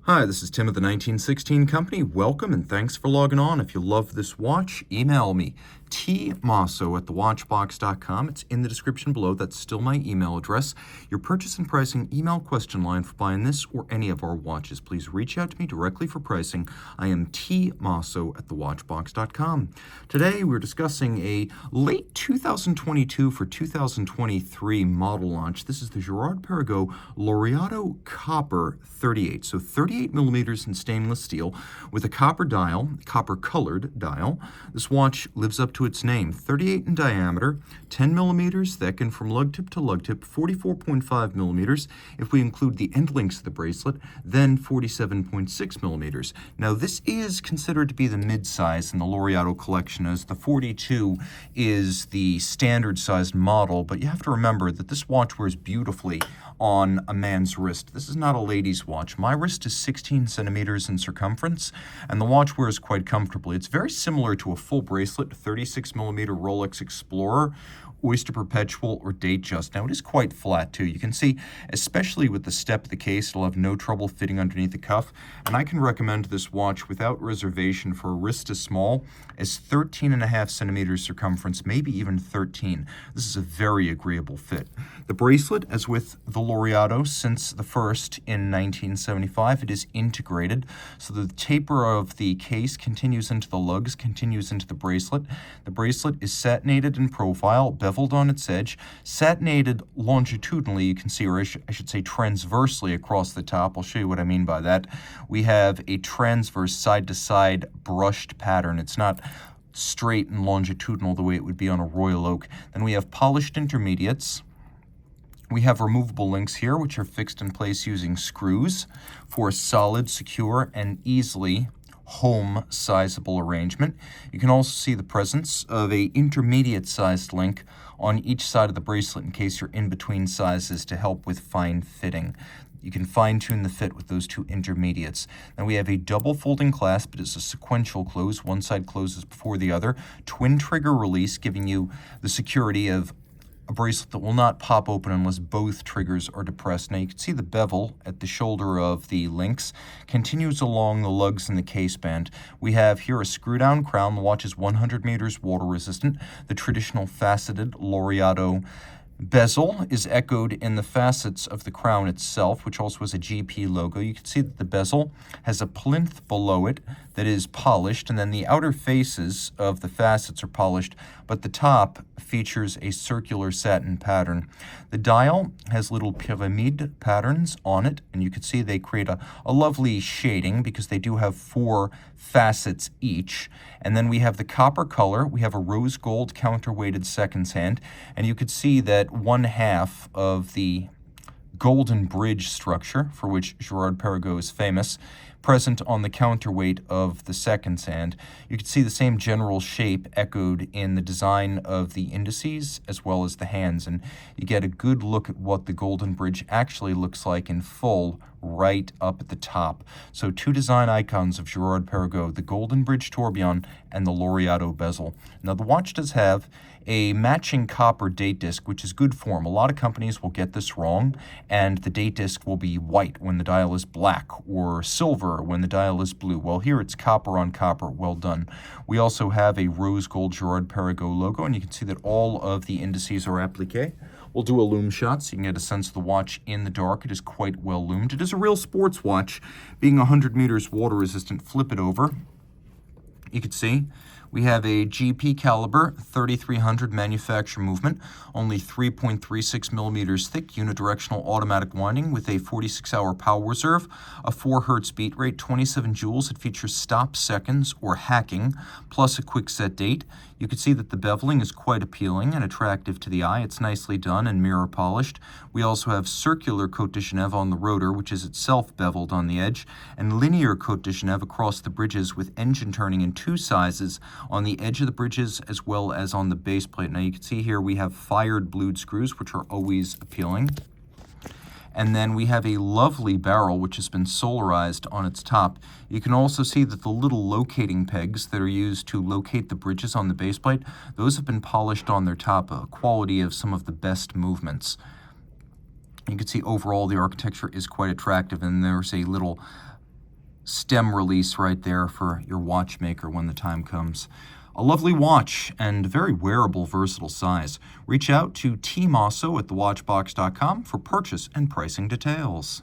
Hi, this is Tim of the 1916 Company. Welcome and thanks for logging on. If you love this watch, email me, tmosso@thewatchbox.com. It's in the description below. That's still my email address. Your purchase and pricing email question line for buying this or any of our watches. Please reach out to me directly for pricing. I am tmosso@thewatchbox.com. Today we're discussing a late 2022 for 2023 model launch. This is the Girard Perregaux Laureato Copper 38. So 38 millimeters in stainless steel with a copper dial, copper-colored dial. This watch lives up to its name. 38 in diameter, 10 millimeters thick, and from lug tip to lug tip, 44.5 millimeters. If we include the end links of the bracelet, then 47.6 millimeters. Now, this is considered to be the mid-size in the Laureato collection, as the 42 is the standard-sized model, but you have to remember that this watch wears beautifully on a man's wrist. This is not a lady's watch. My wrist is 16 centimeters in circumference, and the watch wears quite comfortably. It's very similar to a full bracelet, 36 millimeter Rolex Explorer, Oyster Perpetual, or Datejust. Now, it is quite flat, too. You can see, especially with the step of the case, it'll have no trouble fitting underneath the cuff, and I can recommend this watch without reservation for a wrist as small as 13.5 centimeters circumference, maybe even 13. This is a very agreeable fit. The bracelet, as with the Laureato since the first in 1975, it is integrated, so the taper of the case continues into the lugs, continues into the bracelet. The bracelet is satinated in profile, beveled on its edge, satinated longitudinally, you can see, or I should say transversely across the top. I'll show you what I mean by that. We have a transverse side-to-side brushed pattern. It's not straight and longitudinal the way it would be on a Royal Oak. Then we have polished intermediates. We have removable links here, which are fixed in place using screws for a solid, secure, and easily home sizable arrangement. You can also see the presence of a intermediate sized link on each side of the bracelet in case you're in between sizes to help with fine fitting. You can fine-tune the fit with those two intermediates. Then we have a double folding clasp. It is a sequential close. One side closes before the other. Twin trigger release, giving you the security of a bracelet that will not pop open unless both triggers are depressed. Now you can see the bevel at the shoulder of the links continues along the lugs in the case band. We have here a screw-down crown. The watch is 100 meters water resistant. The traditional faceted Laureato bezel is echoed in the facets of the crown itself, which also has a GP logo. You can see that the bezel has a plinth below it that is polished, and then the outer faces of the facets are polished, but the top features a circular satin pattern. The dial has little pyramid patterns on it, and you can see they create a lovely shading because they do have 4 facets each. And then we have the copper color. We have a rose gold counterweighted seconds hand, and you could see that one half of the golden bridge structure, for which Girard Perregaux is famous, present on the counterweight of the seconds hand. You can see the same general shape echoed in the design of the indices as well as the hands, and you get a good look at what the golden bridge actually looks like in full right up at the top. So 2 design icons of Girard Perregaux, the golden bridge tourbillon and the Laureato bezel. Now the watch does have a matching copper date disc, which is good form. A lot of companies will get this wrong, and the date disc will be white when the dial is black, or silver when the dial is blue. Well, here it's copper on copper. Well done. We also have a rose gold Girard Perregaux logo, and you can see that all of the indices are appliqué. We'll do a lume shot so you can get a sense of the watch in the dark. It is quite well lumed. It is a real sports watch, being 100 meters water resistant. Flip it over. You can see we have a GP caliber 3300 manufacturer movement, only 3.36 millimeters thick, unidirectional automatic winding with a 46-hour power reserve, a 4 hertz beat rate, 27 joules. It features stop seconds or hacking, plus a quick set date. You can see that the beveling is quite appealing and attractive to the eye. It's nicely done and mirror polished. We also have circular Côte de Genève on the rotor, which is itself beveled on the edge, and linear Côte de Genève across the bridges with engine turning in 2 sizes on the edge of the bridges as well as on the base plate. Now you can see here we have fired blued screws, which are always appealing. And then we have a lovely barrel which has been solarized on its top. You can also see that the little locating pegs that are used to locate the bridges on the base plate, those have been polished on their top, a quality of some of the best movements. You can see overall the architecture is quite attractive, and there's a little stem release right there for your watchmaker when the time comes. A lovely watch and very wearable, versatile size. Reach out to Team Mosso at thewatchbox.com for purchase and pricing details.